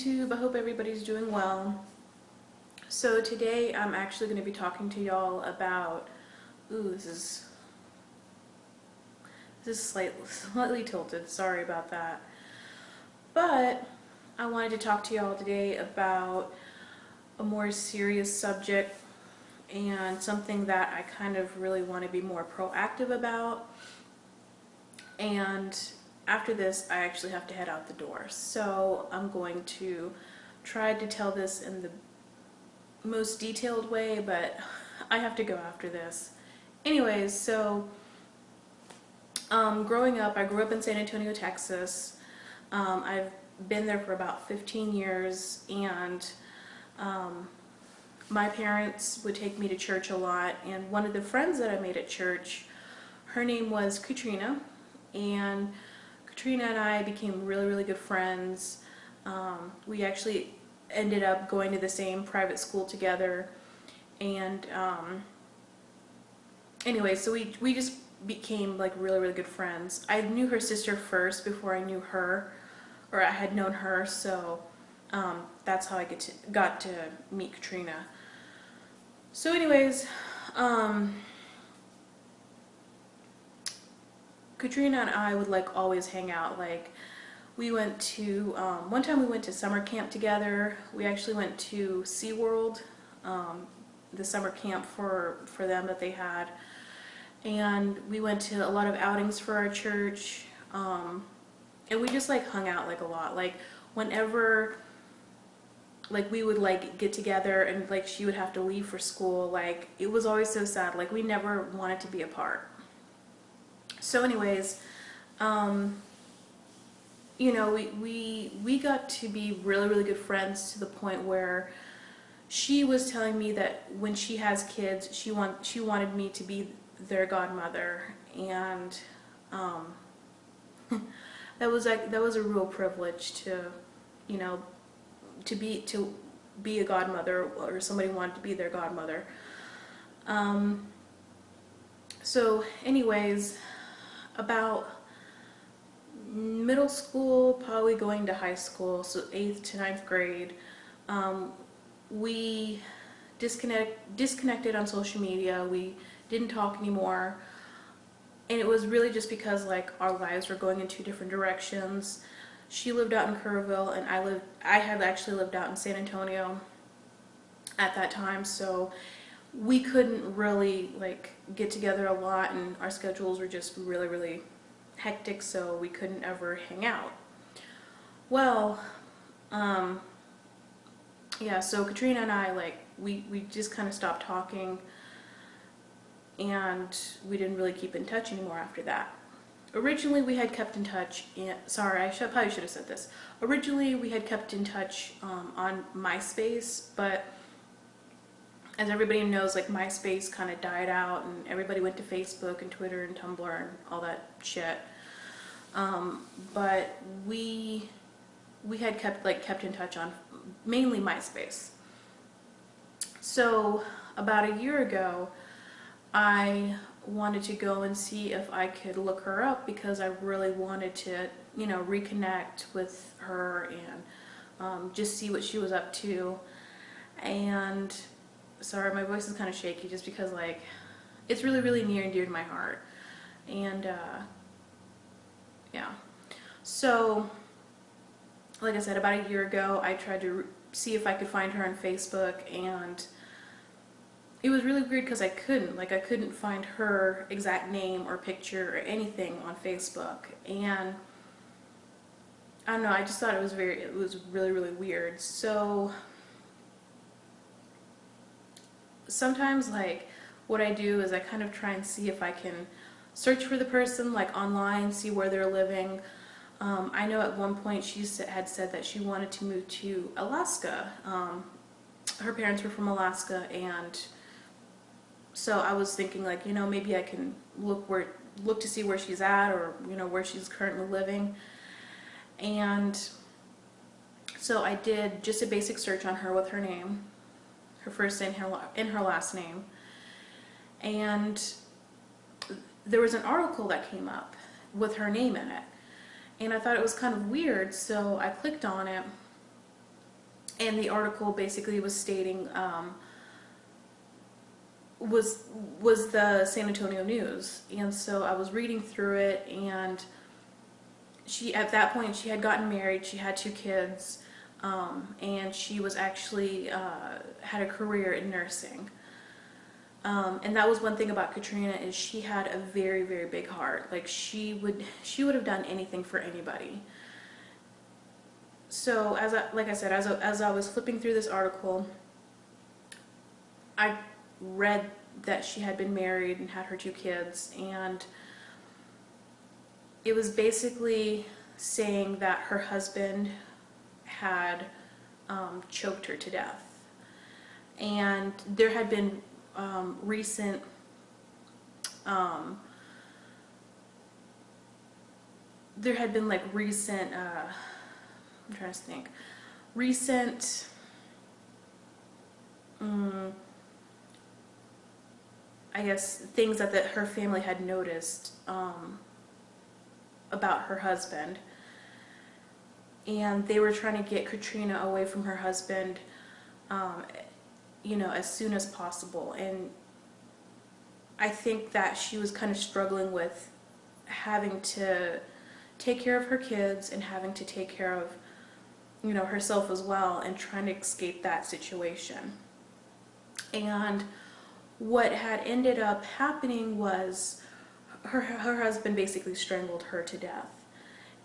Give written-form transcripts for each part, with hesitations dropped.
YouTube. I hope everybody's doing well. So today I'm actually going to be talking to y'all about, this is slightly tilted, sorry about that. But I wanted to talk to y'all today about a more serious subject and something that I kind of really want to be more proactive about. And after this, I actually have to head out the door. So I'm going to try to tell this in the most detailed way, but I have to go after this. Anyways, so growing up, I grew up in San Antonio, Texas. I've been there for about 15 years, and my parents would take me to church a lot, and one of the friends that I made at church, her name was Katrina, and Katrina and I became really, really good friends. We actually ended up going to the same private school together, and anyway, so we just became like really, really good friends. I knew her sister first before I knew her, or I had known her, so that's how I got to meet Katrina. So anyways, Katrina and I would like always hang out. Like, we went to, one time we went to summer camp together. We actually went to SeaWorld, the summer camp for them that they had. And we went to a lot of outings for our church. And we just like hung out like a lot. Like, whenever like we would like get together and like she would have to leave for school, like it was always so sad. Like, we never wanted to be apart. So anyways, you know, we got to be really, really good friends to the point where she was telling me that when she has kids, she wanted me to be their godmother, and that was a real privilege to, you know, to be a godmother, or somebody wanted to be their godmother. So anyways, about middle school, probably going to high school, so 8th to 9th grade, we disconnected on social media. We didn't talk anymore, and it was really just because like our lives were going in two different directions. She lived out in Kerrville, and I had actually lived out in San Antonio at that time, so we couldn't really like get together a lot, and our schedules were just really, really hectic, so we couldn't ever hang out. Well, yeah, so Katrina and I, like, we just kind of stopped talking, and we didn't really keep in touch anymore after that. Originally we had kept in touch, and sorry, probably should have said this. Originally we had kept in touch on MySpace, but as everybody knows, like, MySpace kind of died out, and everybody went to Facebook and Twitter and Tumblr and all that shit. But we had kept in touch on mainly MySpace. So about a year ago, I wanted to go and see if I could look her up, because I really wanted to, you know, reconnect with her and just see what she was up to. And sorry, my voice is kind of shaky just because, like, it's really, really near and dear to my heart. And yeah, so like I said, about a year ago I tried to see if I could find her on Facebook, and it was really weird because I couldn't find her exact name or picture or anything on Facebook. And I don't know, I just thought it was really, really weird. So sometimes, like, what I do is I kind of try and see if I can search for the person, like, online, see where they're living. I know at one point she had said that she wanted to move to Alaska. Her parents were from Alaska, and so I was thinking, like, you know, maybe I can look to see where she's at, or, you know, where she's currently living. And so I did just a basic search on her with her name, her first name and her last name, and there was an article that came up with her name in it, and I thought it was kind of weird, so I clicked on it, And the article basically was stating, was the San Antonio News. And so I was reading through it, and she, at that point, she had gotten married, she had 2 kids, and she was actually had a career in nursing. And that was one thing about Katrina, is she had a very, very big heart. Like she would have done anything for anybody. So like I said, as I was flipping through this article, I read that she had been married and had her 2 kids, and it was basically saying that her husband had choked her to death. And there had been recent I'm trying to think, recent I guess things that her family had noticed about her husband, and they were trying to get Katrina away from her husband, you know, as soon as possible. And I think that she was kind of struggling with having to take care of her kids and having to take care of, you know, herself as well, and trying to escape that situation. And what had ended up happening was her husband basically strangled her to death,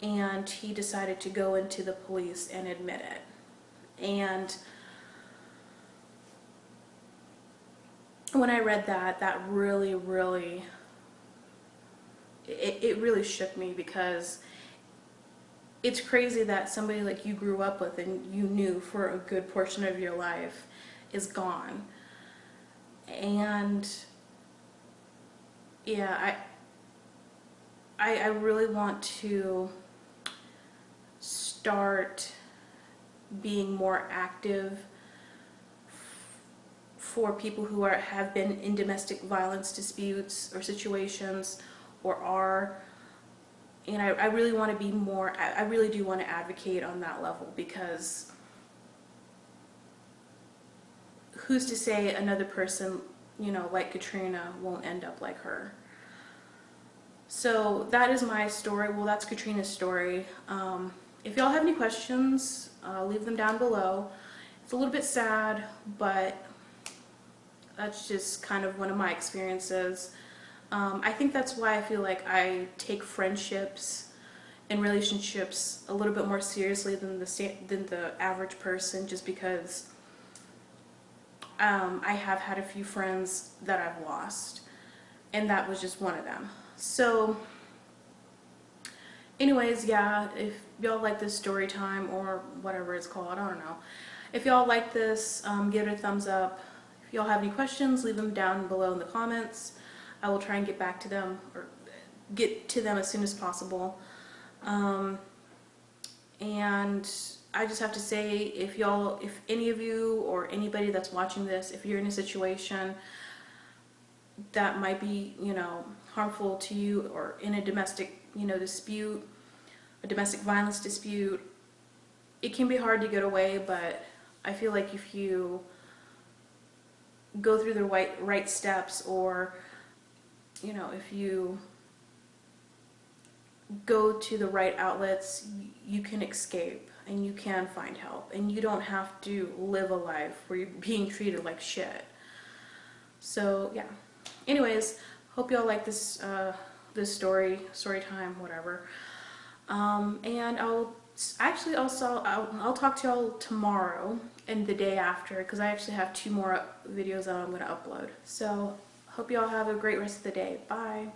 and he decided to go into the police and admit it. And when I read that, that really, really, it really shook me, because it's crazy that somebody like you grew up with and you knew for a good portion of your life is gone. And yeah, I really want to start being more active for people who have been in domestic violence disputes or situations, or are. And I really want to be more, I really do want to advocate on that level, because who's to say another person, you know, like Katrina won't end up like her. So that is my story. Well, that's Katrina's story. If y'all have any questions, leave them down below. It's a little bit sad, but that's just kind of one of my experiences. I think that's why I feel like I take friendships and relationships a little bit more seriously than the average person, just because I have had a few friends that I've lost, and that was just one of them. So anyways, yeah, if y'all like this story time, or whatever it's called, I don't know. If y'all like this, give it a thumbs up. If y'all have any questions, leave them down below in the comments. I will try and get back to them, or get to them as soon as possible. And I just have to say, if any of you or anybody that's watching this, if you're in a situation that might be, you know, harmful to you, or in a domestic, you know, dispute, a domestic violence dispute, it can be hard to get away, but I feel like if you go through the right steps, or, you know, if you go to the right outlets, you can escape and you can find help, and you don't have to live a life where you're being treated like shit. So yeah, anyways, hope y'all like this this story time, whatever. And I'll talk to y'all tomorrow and the day after, because I actually have 2 more videos that I'm going to upload. So hope y'all have a great rest of the day. Bye.